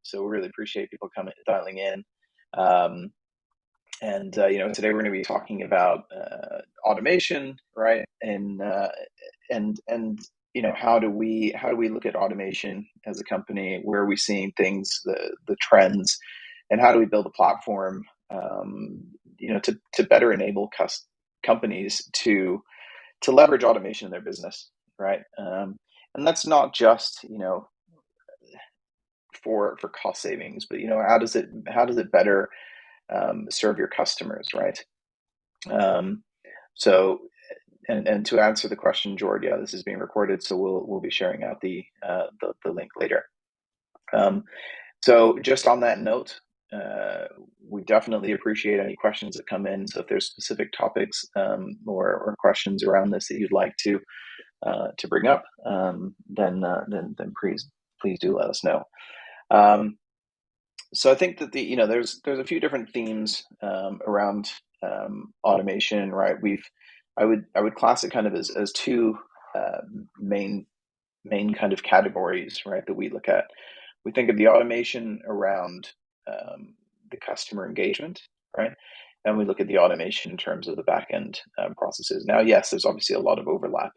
So we really appreciate people dialing in. Um, today we're going to be talking about automation, right? And how do we look at automation as a company? Where are we seeing things, the trends, and how do we build a platform, to better enable companies to leverage automation in their business, right? And that's not just for cost savings, but how does it better serve your customers, right? Um, so, and to answer the question, George, yeah, this is being recorded, so we'll be sharing out the link later. So just on that note, we definitely appreciate any questions that come in. So if there's specific topics or questions around this that you'd like to bring up, then please do let us know. So I think that there's a few different themes around automation, right? I would class it kind of as two main kind of categories, right, that we look at. We think of the automation around the customer engagement, right? And we look at the automation in terms of the back end processes. Now, yes, there's obviously a lot of overlap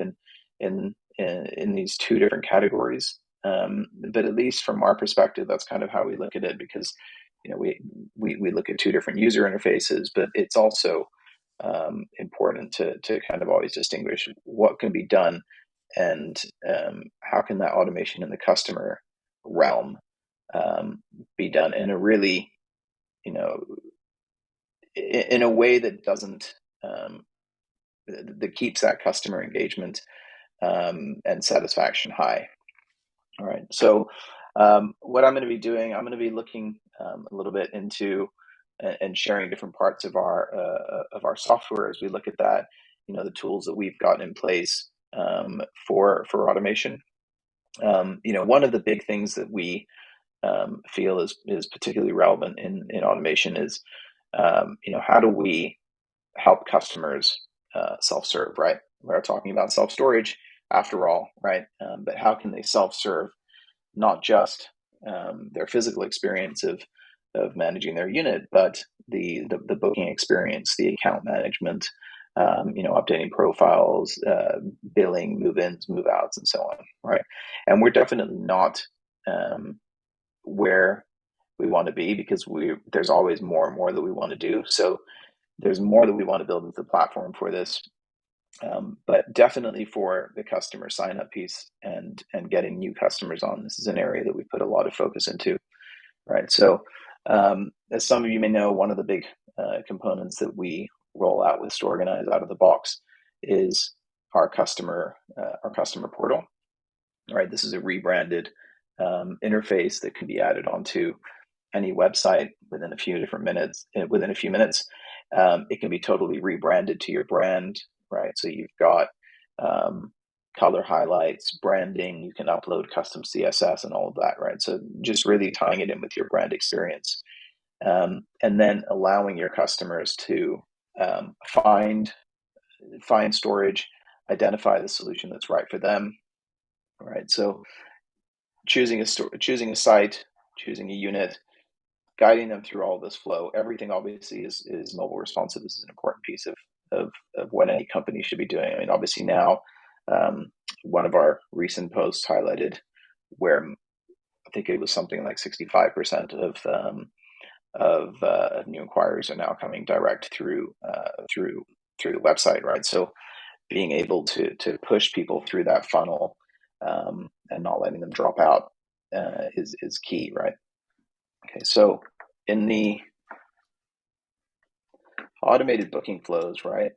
in these two different categories, but at least from our perspective, that's kind of how we look at it, because we look at two different user interfaces, but it's also important to kind of always distinguish what can be done and how can that automation in the customer realm be done in a really, in a way that doesn't that keeps that customer engagement and satisfaction high. All right. So what I'm going to be doing, I'm going to be looking a little bit into and sharing different parts of our software as we look at that. The tools that we've got in place for automation. One of the big things that we feel is particularly relevant in automation is, how do we help customers self-serve, right? We're talking about self-storage after all, right? But how can they self-serve not just their physical experience of managing their unit, but the booking experience, the account management, updating profiles, billing, move-ins, move-outs, and so on, right? And we're definitely not where we want to be, because there's always more and more that we want to do. So there's more that we want to build into the platform for this. But definitely for the customer sign up piece and getting new customers on, this is an area that we put a lot of focus into, right? So as some of you may know, one of the big components that we roll out with Storeganise out of the box is our customer portal. All right, this is a rebranded interface that can be added onto any website within a few minutes. It can be totally rebranded to your brand, right? So you've got color highlights, branding, you can upload custom CSS and all of that, right? So just really tying it in with your brand experience. And then allowing your customers to find storage, identify the solution that's right for them, right? So choosing a site, choosing a unit, guiding them through all this flow. Everything obviously is mobile responsive. This is an important piece of what any company should be doing. I mean, obviously now, one of our recent posts highlighted where I think it was something like 65% of new inquiries are now coming direct through the website, right? So being able to push people through that funnel and not letting them drop out is key, right? Okay, so in the automated booking flows, right?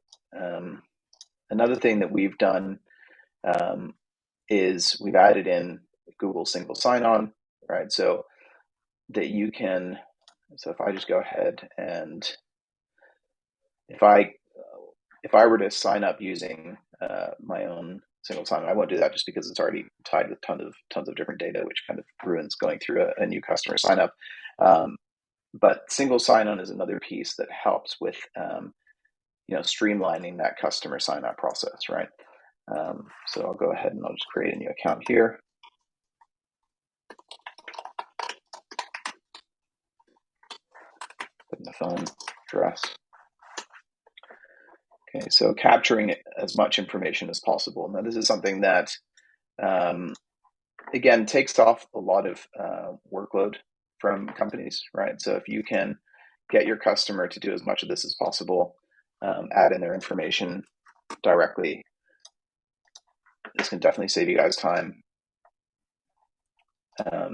Another thing that we've done is we've added in Google single sign-on, right? So that you can. So if I just go ahead and if I were to sign up using my own single sign-on, I won't do that just because it's already tied with tons of different data, which kind of ruins going through a new customer sign-up. But single sign-on is another piece that helps with streamlining that customer sign-up process, right? So I'll go ahead and I'll just create a new account here. put in the phone address. Okay, so capturing as much information as possible. Now, this is something that, again, takes off a lot of workload from companies, right? So if you can get your customer to do as much of this as possible, add in their information directly, this can definitely save you guys time.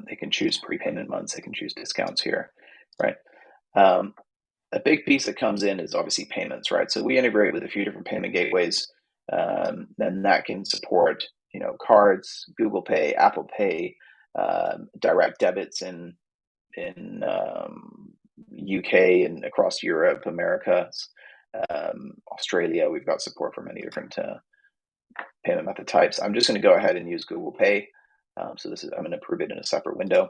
They can choose prepayment months, they can choose discounts here, right? A big piece that comes in is obviously payments, right? So we integrate with a few different payment gateways, and that can support, cards, Google Pay, Apple Pay, direct debits in UK and across Europe, America, Australia. We've got support for many different payment method types. I'm just going to go ahead and use Google Pay. So I'm going to prove it in a separate window.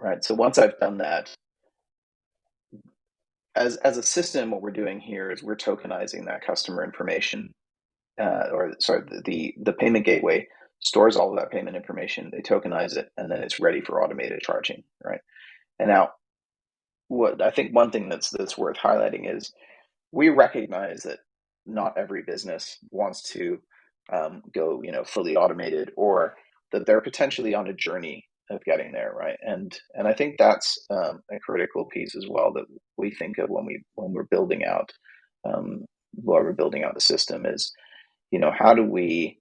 Right. So once I've done that, as a system, what we're doing here is we're tokenizing that customer information, the payment gateway stores all of that payment information. They tokenize it, and then it's ready for automated charging. Right. And now, what I think one thing that's worth highlighting is we recognize that not every business wants to go, fully automated, or that they're potentially on a journey of getting there, right? And I think that's a critical piece as well that we think of when we're building out the system is, how do we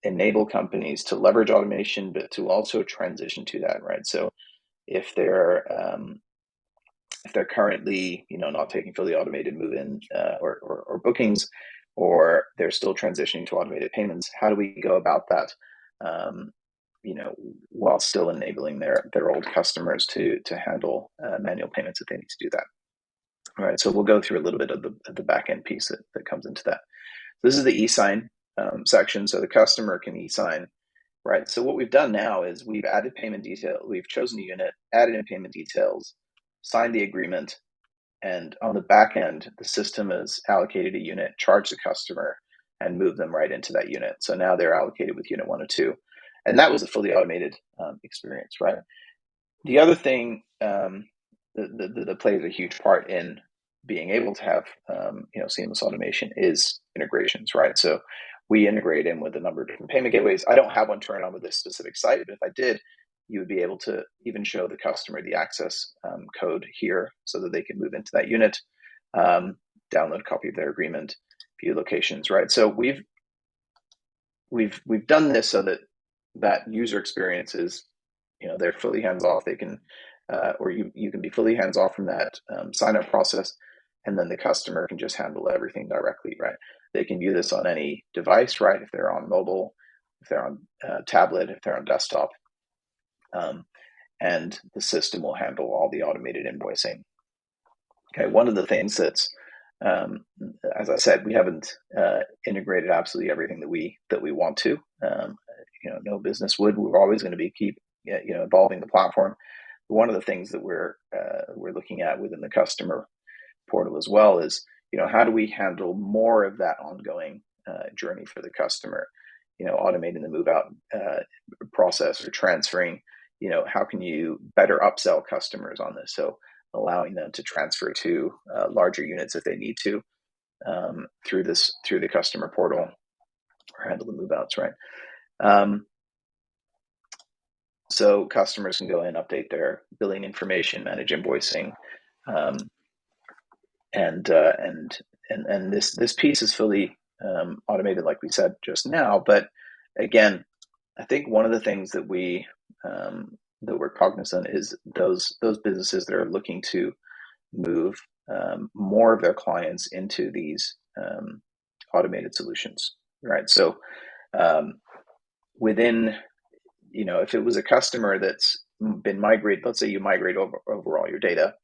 enable companies to leverage automation, but to also transition to that, right? So if they're currently, not taking fully automated move-in or bookings, or they're still transitioning to automated payments, how do we go about that? While still enabling their old customers to handle manual payments if they need to do that. All right, so we'll go through a little bit of the back end piece that comes into that. This is the e-sign section, so the customer can e-sign. Right. So what we've done now is we've added payment detail. We've chosen a unit, added in payment details, signed the agreement, and on the back end, the system has allocated a unit, charged the customer, and moved them right into that unit. So now they're allocated with unit 1 or 2, and that was a fully automated experience, right? The other thing that plays a huge part in being able to have seamless automation is integrations, right? So we integrate in with a number of different payment gateways. I don't have one turned on with this specific site, but if I did, you would be able to even show the customer the access code here so that they can move into that unit, download a copy of their agreement, view locations, right? So we've done this so that user experience is, they're fully hands off. They can, or you can be fully hands off from that sign up process, and then the customer can just handle everything directly, right? They can view this on any device, right? If they're on mobile, if they're on tablet, if they're on desktop, and the system will handle all the automated invoicing. Okay, one of the things that's, as I said, we haven't integrated absolutely everything that we want to. No business would. We're always going to keep evolving the platform. But one of the things that we're looking at within the customer portal as well is, how do we handle more of that ongoing journey for the customer? Automating the move out process or transferring. How can you better upsell customers on this? So allowing them to transfer to larger units if they need to through the customer portal, or handle the move outs, right? So customers can go in, update their billing information, manage invoicing, and this piece is fully automated, like we said just now. But again, I think one of the things that we're cognizant is those businesses that are looking to move more of their clients into these automated solutions, right? So within, if it was a customer that's been migrated, let's say you migrate over all your data,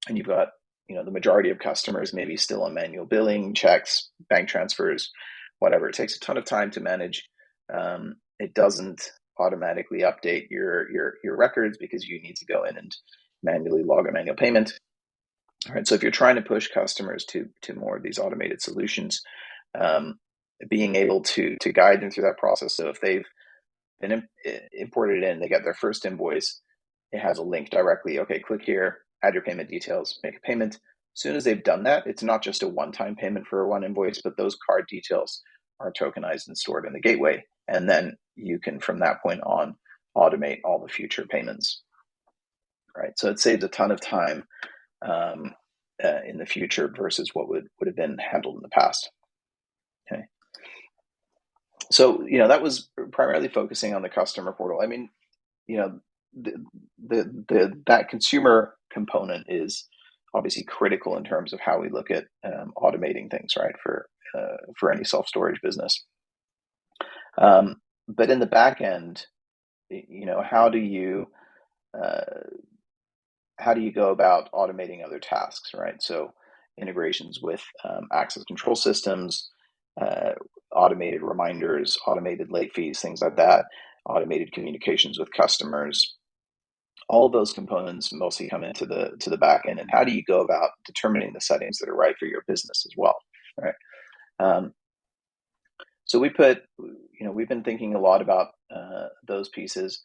and you've got, the majority of customers maybe still on manual billing, checks, bank transfers, whatever. It takes a ton of time to manage. It doesn't automatically update your records because you need to go in and manually log a manual payment. All right. So if you're trying to push customers to more of these automated solutions, being able to guide them through that process. So if they've been imported in, they get their first invoice, it has a link directly. Okay, click here, add your payment details, make a payment. As soon as they've done that, it's not just a one-time payment for one invoice, but those card details are tokenized and stored in the gateway. And then you can, from that point on, automate all the future payments. Right. So it saves a ton of time in the future versus what would have been handled in the past. Okay. So, that was primarily focusing on the customer portal. I mean, that consumer component is obviously critical in terms of how we look at automating things, right? For any self-storage business. But in the back end, how do you go about automating other tasks, right? So integrations with access control systems, automated reminders, automated late fees, things like that, automated communications with customers. All of those components mostly come into the back end. And how do you go about determining the settings that are right for your business as well, right? So we've been thinking a lot about those pieces.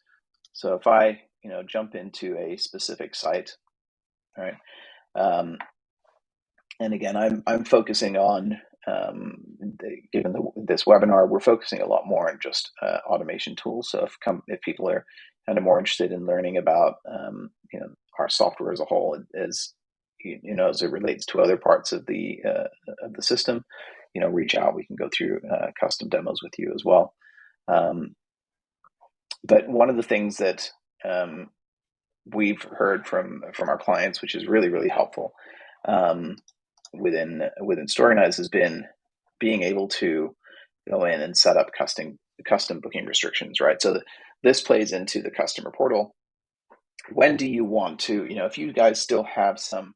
So if I jump into a specific site, all right, and again, I'm focusing on given this webinar, we're focusing a lot more on just automation tools. So if people are kind of more interested in learning about our software as a whole, as it relates to other parts of the system, reach out. We can go through custom demos with you as well. But one of the things that we've heard from our clients, which is really, really helpful within Storeganise, has been being able to go in and set up custom booking restrictions, right? So this plays into the customer portal. When do you want to, if you guys still have some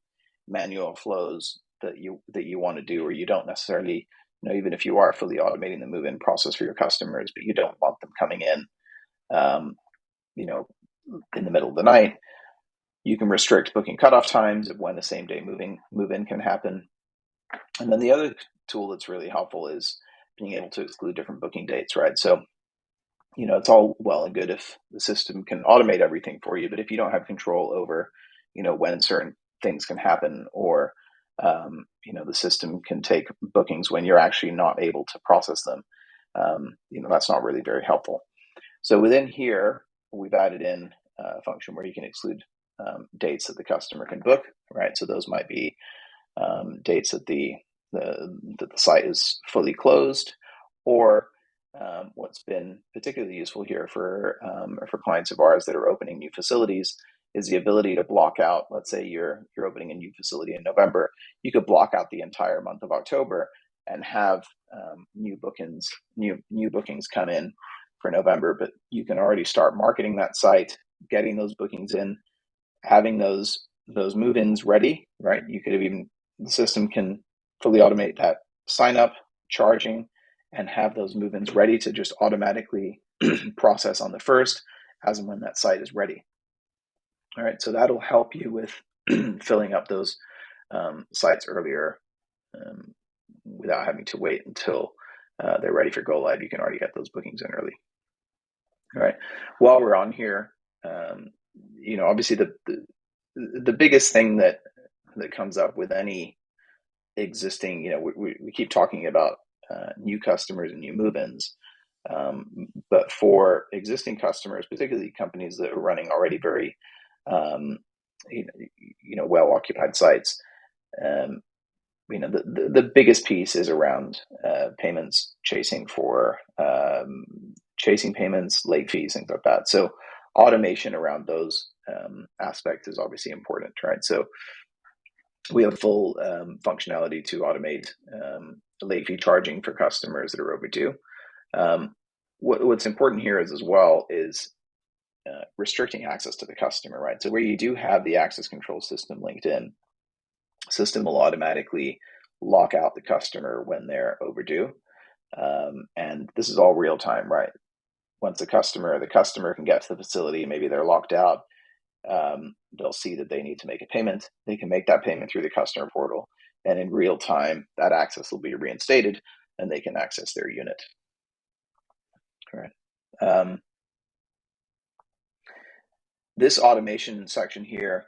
manual flows that you want to do, or you don't necessarily, even if you are fully automating the move-in process for your customers, but you don't want them coming in, in the middle of the night, you can restrict booking cutoff times of when the same day move-in can happen. And then the other tool that's really helpful is being able to exclude different booking dates, right? So, it's all well and good if the system can automate everything for you, but if you don't have control over, when certain things can happen, or, the system can take bookings when you're actually not able to process them, that's not really very helpful. So within here, we've added in a function where you can exclude dates that the customer can book, right? So those might be dates that the site is fully closed, or what's been particularly useful here for clients of ours that are opening new facilities is the ability to block out. Let's say you're opening a new facility in November, you could block out the entire month of October and have new bookings come in for November, but you can already start marketing that site, getting those bookings in, having those move-ins ready, right? You could have the system can fully automate that sign up, charging, and have those move-ins ready to just automatically process on the first as and when that site is ready. All right, so that'll help you with filling up those sites earlier without having to wait until they're ready for go live. You can already get those bookings in early. All right. While we're on here, obviously the biggest thing that comes up with any existing, we keep talking about new customers and new move-ins, but for existing customers, particularly companies that are running already very, well occupied sites, the biggest piece is around payments, chasing payments, late fees, things like that. So automation around those aspects is obviously important, right? So we have full functionality to automate late fee charging for customers that are overdue. What's important here is restricting access to the customer, right? So where you do have the access control system linked in, system will automatically lock out the customer when they're overdue. And this is all real time, right? Once the customer can get to the facility, maybe they're locked out, they'll see that they need to make a payment. They can make that payment through the customer portal, and in real time, that access will be reinstated and they can access their unit. All right. this automation section here,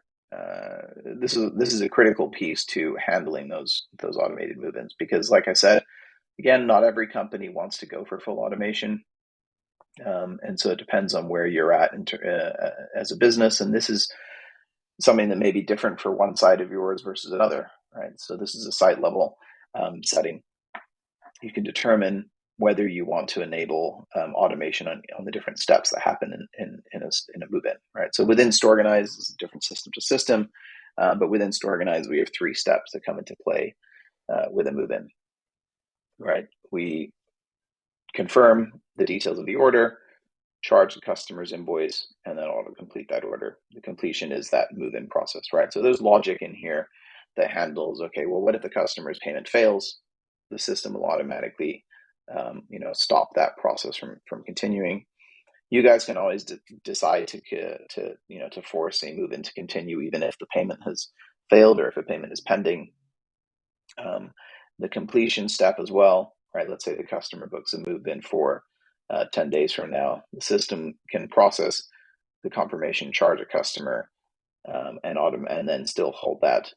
this is a critical piece to handling those automated move-ins, because like I said, again, not every company wants to go for full automation. And so it depends on where you're at as a business. And this is something that may be different for one side of yours versus another, right? So this is a site level setting. You can determine whether you want to enable automation on the different steps that happen in a move-in, right? So within Storeganise, it's different system to system, but within Storeganise, we have 3 steps that come into play with a move-in, right? We confirm the details of the order, charge the customer's invoice, and then auto complete that order. The completion is that move-in process, right? So there's logic in here that handles, okay, well, what if the customer's payment fails? The system will automatically, stop that process from continuing. You guys can always decide to force a move-in to continue, even if the payment has failed or if a payment is pending. The completion step as well, right? Let's say the customer books a move-in for 10 days from now. The system can process the confirmation, charge a customer, and then still hold that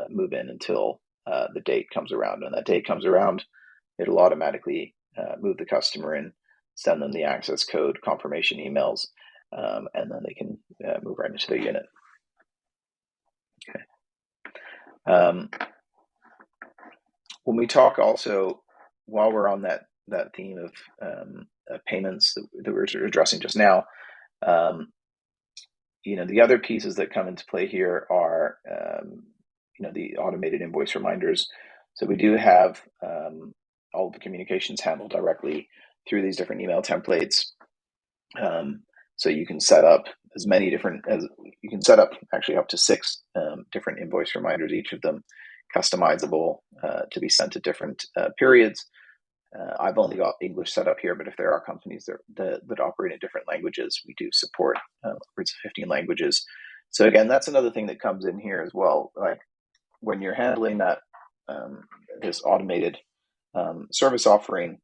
move-in until the date comes around. When that date comes around, it'll automatically move the customer in, send them the access code, confirmation emails, and then they can move right into their unit. Okay. When we talk also, while we're on that theme of payments that we're addressing just now, the other pieces that come into play here are, the automated invoice reminders. So we do have all of the communications handled directly through these different email templates. So you can set up actually up to 6 different invoice reminders, each of them customizable to be sent at different periods. I've only got English set up here, but if there are companies that operate in different languages, we do support upwards of 15 languages. So again, that's another thing that comes in here as well. Like when you're handling that this automated service offering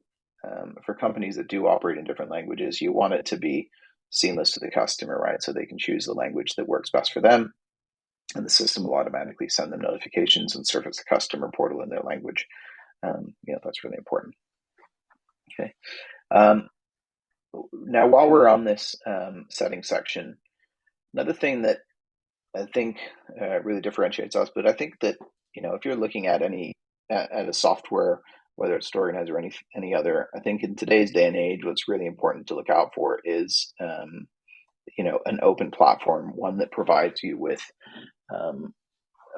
for companies that do operate in different languages, you want it to be seamless to the customer, right? So they can choose the language that works best for them, and the system will automatically send them notifications and surface the customer portal in their language. That's really important. Okay. Now, while we're on this settings section, another thing that I think really differentiates us, but I think that if you're looking at a software, whether it's Storeganise or any other, I think in today's day and age, what's really important to look out for is an open platform, one that provides you with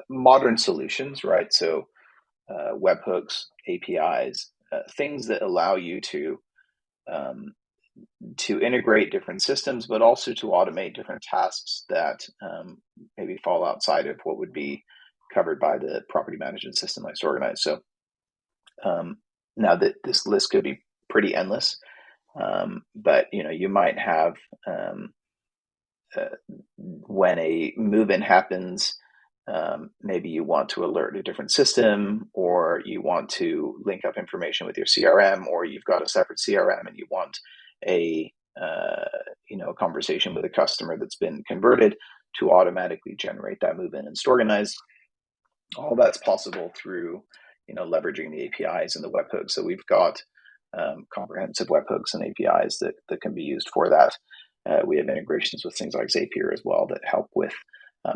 modern solutions, right? So webhooks, APIs, things that allow you to integrate different systems, but also to automate different tasks that maybe fall outside of what would be covered by the property management system like Storeganise. So now that this list could be pretty endless, but you might have when a move-in happens, maybe you want to alert a different system, or you want to link up information with your CRM, or you've got a separate CRM and you want a conversation with a customer that's been converted to automatically generate that move-in and Storeganise. All that's possible through leveraging the APIs and the webhooks. So we've got comprehensive webhooks and APIs that can be used for that. We have integrations with things like Zapier as well that help with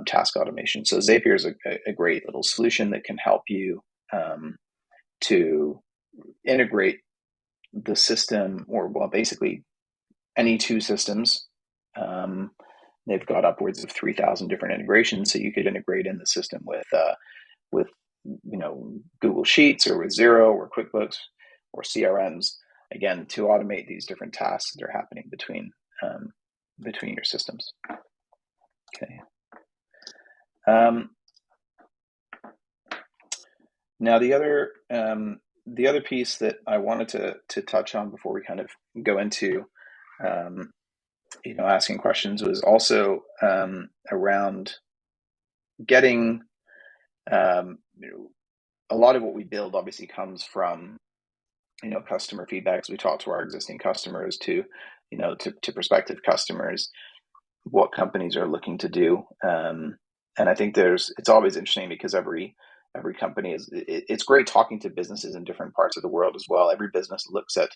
task automation. So Zapier is a great little solution that can help you to integrate the system, or basically any 2 systems. They've got upwards of 3,000 different integrations, so you could integrate in the system with Google Sheets or with Xero or QuickBooks or CRMs, again, to automate these different tasks that are happening between your systems. Okay. Now the other piece that I wanted to touch on before we kind of go into asking questions was also around getting a lot of what we build obviously comes from customer feedback. So we talk to our existing customers, to prospective customers. what companies are looking to do. And I think it's always interesting because every company it's great talking to businesses in different parts of the world as well. Every business looks at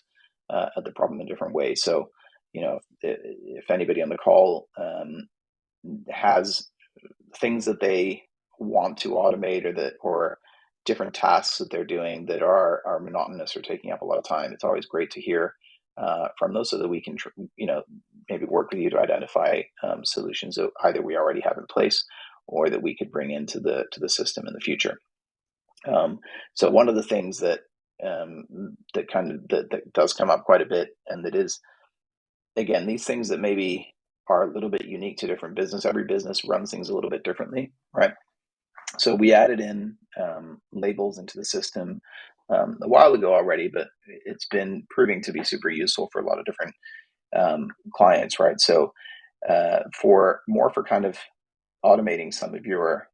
the problem in different ways. So, if anybody on the call has things that they want to automate, or different tasks that they're doing that are monotonous or taking up a lot of time, it's always great to hear from those, so that we can maybe work with you to identify solutions that either we already have in place or that we could bring into the system in the future. So one of the things that that does come up quite a bit, and that is, again, these things that maybe are a little bit unique to different business. Every business runs things a little bit differently, right? So we added in labels into the system a while ago already, but it's been proving to be super useful for a lot of different clients, right? So for kind of automating some of your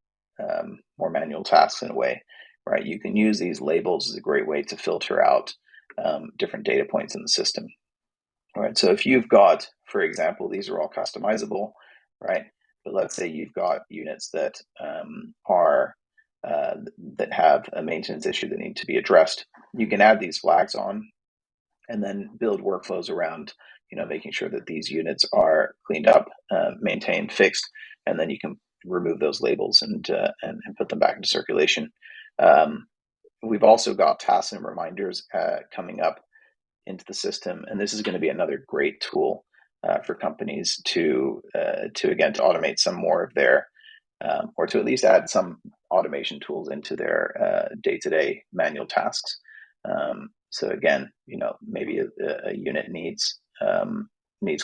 more manual tasks in a way, right? You can use these labels as a great way to filter out different data points in the system. All right. So if you've got, for example, these are all customizable, right? But let's say you've got units that that have a maintenance issue that need to be addressed. You can add these flags on, and then build workflows around, making sure that these units are cleaned up, maintained, fixed, and then you can remove those labels and put them back into circulation. We've also got tasks and reminders coming up into the system, and this is going to be another great tool for companies to automate some more of their or to at least add some automation tools into their day-to-day manual tasks. So again, maybe a unit needs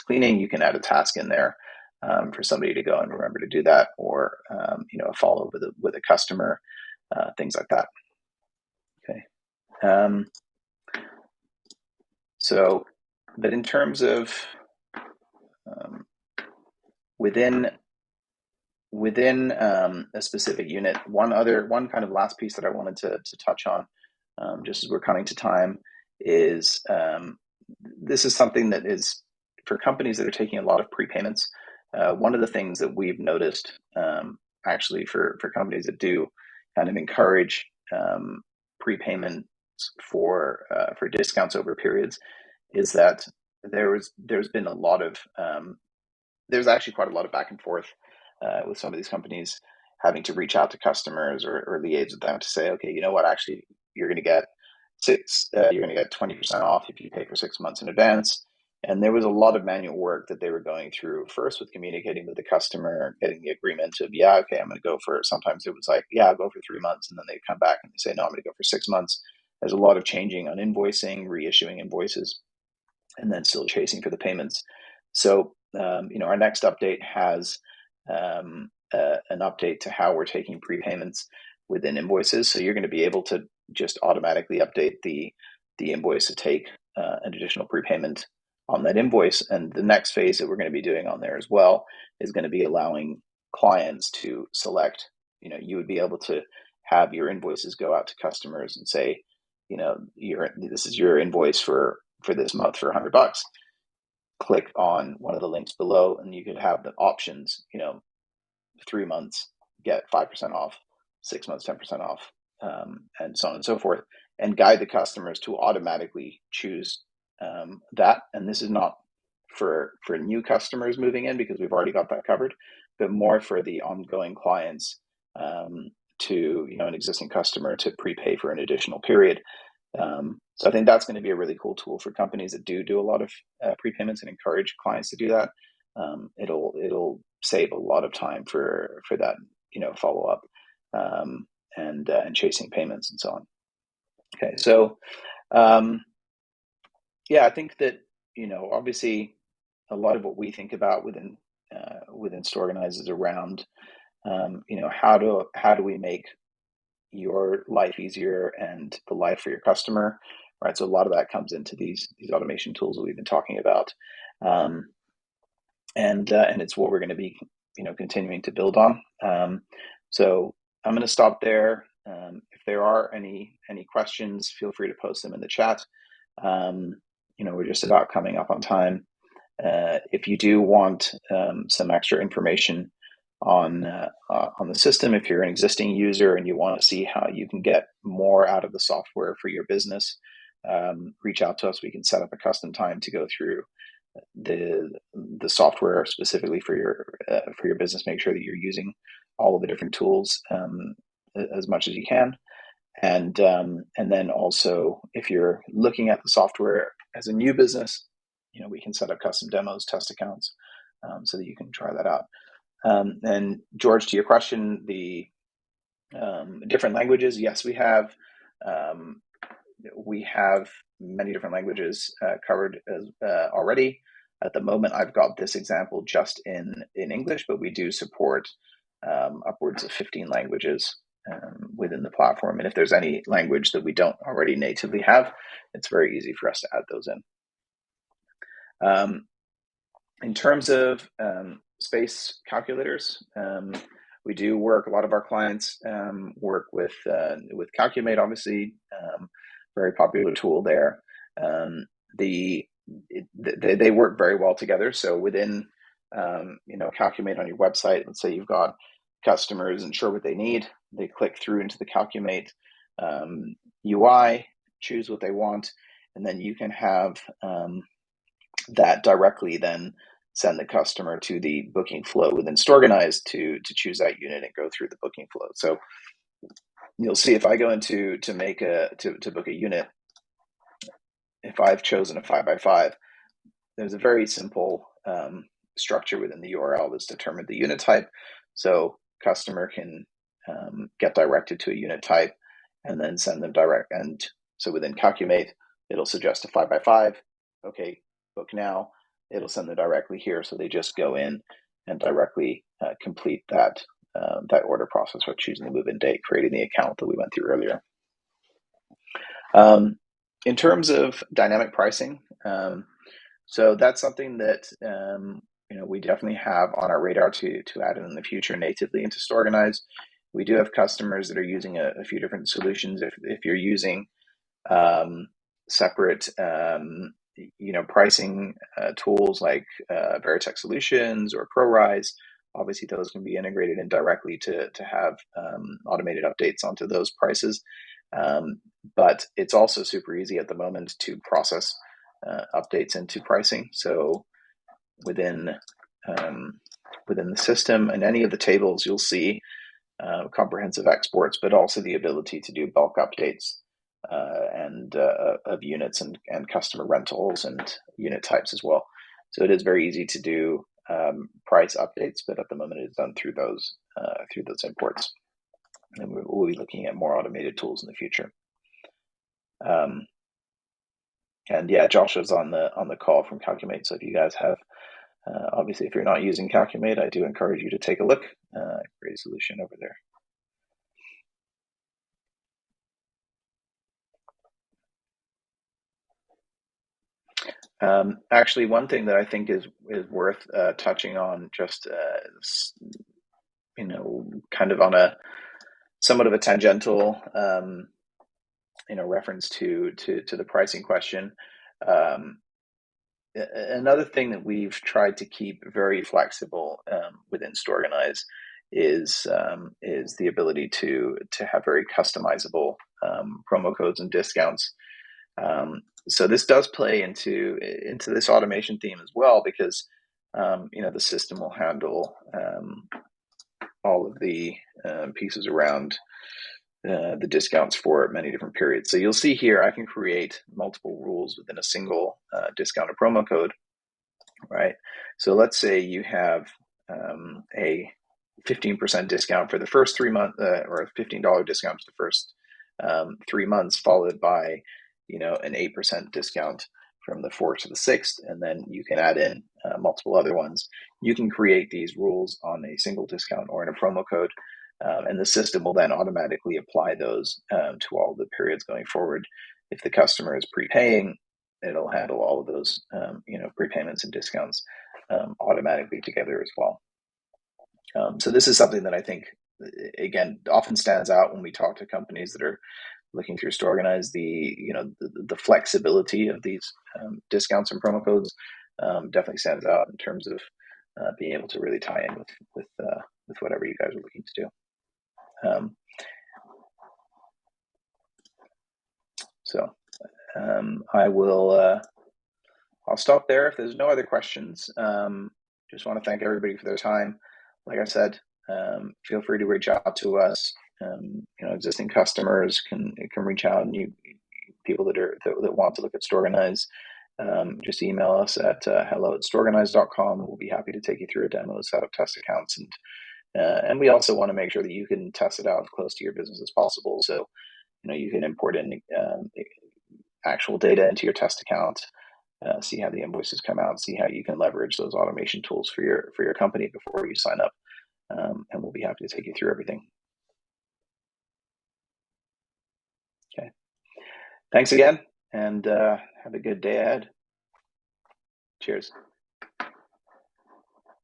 cleaning. You can add a task in there for somebody to go and remember to do that, or a follow up with a customer, things like that. Okay. So, but in terms of within a specific unit, one kind of last piece that I wanted to touch on, just as we're coming to time, is this is something that is for companies that are taking a lot of prepayments. One of the things that we've noticed, actually, for companies that do kind of encourage prepayments for discounts over periods, is that there's been a lot of there's actually quite a lot of back and forth with some of these companies having to reach out to customers or liaise with them to say, okay, you know what, actually, you're going to get 20% off if you pay for 6 months in advance. And there was a lot of manual work that they were going through, first with communicating with the customer, getting the agreement of, yeah, okay, I'm going to go for, sometimes it was like, yeah, I'll go for 3 months. And then they come back and they say, no, I'm going to go for 6 months. There's a lot of changing on invoicing, reissuing invoices, and then still chasing for the payments. So, our next update has an update to how we're taking prepayments within invoices. So you're going to be able to just automatically update the invoice to take an additional prepayment on that invoice. And the next phase that we're going to be doing on there as well is going to be allowing clients to select. You would be able to have your invoices go out to customers and say, this is your invoice for this month for $100. Click on one of the links below, and you could have the options. 3 months get 5% off, 6 months 10% off, and so on and so forth, and guide the customers to automatically choose that. And this is not for new customers moving in, because we've already got that covered, but more for the ongoing clients, to an existing customer to prepay for an additional period. So I think that's going to be a really cool tool for companies that do a lot of prepayments and encourage clients to do that. It'll save a lot of time for that, follow up, and chasing payments and so on. Okay, so yeah, I think that obviously a lot of what we think about within Storeganise is around how do we make your life easier and the life for your customer, right? So a lot of that comes into these automation tools that we've been talking about, and it's what we're going to be continuing to build on. So I'm going to stop there. If there are any questions, feel free to post them in the chat. We're just about coming up on time. If you do want some extra information on the system, if you're an existing user and you want to see how you can get more out of the software for your business, reach out to us. We can set up a custom time to go through the software specifically for your business. Make sure that you're using all of the different tools as much as you can. And then also, if you're looking at the software as a new business, we can set up custom demos, test accounts, so that you can try that out. And George, to your question, the different languages, yes, we have. We have many different languages covered already. At the moment, I've got this example just in English, but we do support upwards of 15 languages within the platform. And if there's any language that we don't already natively have, it's very easy for us to add those in. In terms of space calculators, we do work. A lot of our clients work with Calculate, obviously, very popular tool there. They work very well together. So within Calculate on your website, let's say you've got customers and sure what they need, they click through into the Calculate UI, choose what they want, and then you can have that directly then send the customer to the booking flow within Storeganise to choose that unit and go through the booking flow. So you'll see if I go into to book a unit, if I've chosen a 5x5, there's a very simple structure within the URL that's determined the unit type. So customer can get directed to a unit type and then send them direct. And so within Calculate, it'll suggest a 5x5. Okay, book now. It'll send them directly here. So they just go in and directly complete that order process for choosing the move-in date, creating the account that we went through earlier. In terms of dynamic pricing, so that's something that we definitely have on our radar to add in the future natively into Storeganise. We do have customers that are using a few different solutions. If you're using separate pricing tools like Veritech Solutions or ProRise, obviously those can be integrated in directly to have automated updates onto those prices. But it's also super easy at the moment to process updates into pricing. So within the system and any of the tables, you'll see comprehensive exports, but also the ability to do bulk updates of units and customer rentals and unit types as well. So it is very easy to do price updates, but at the moment it's done through those imports. And we'll be looking at more automated tools in the future. And yeah, Josh is on the call from Calculate. So if you guys have, obviously, if you're not using Calculate, I do encourage you to take a look. Great solution over there. Actually, one thing that I think is worth touching on, just kind of on a somewhat of a tangential reference to the pricing question. Another thing that we've tried to keep very flexible within Storeganise is the ability to have very customizable promo codes and discounts. So this does play into this automation theme as well, because the system will handle all of the pieces around the discounts for many different periods. So you'll see here I can create multiple rules within a single discount or promo code, right? So let's say you have a 15% discount for the first 3 months, or a $15 discount for the first 3 months, followed by an 8% discount from the 4th to the 6th, and then you can add in multiple other ones. You can create these rules on a single discount or in a promo code, and the system will then automatically apply those to all the periods going forward. If the customer is prepaying, it'll handle all of those prepayments and discounts automatically together as well. So this is something that I think, again, often stands out when we talk to companies that are looking through Storeganise. The flexibility of these discounts and promo codes definitely stands out in terms of being able to really tie in with whatever you guys are looking to do. So I will. I'll stop there if there's no other questions. Just want to thank everybody for their time. Like I said, feel free to reach out to us. Existing customers can reach out, and people that want to look at Storeganise, just email us at hello@storeganise.com. We'll be happy to take you through a demo, set up test accounts, and we also want to make sure that you can test it out as close to your business as possible. So you can import in actual data into your test account. See how the invoices come out, see how you can leverage those automation tools for your company before you sign up, and we'll be happy to take you through everything. Okay, thanks again, and have a good day ahead. Cheers.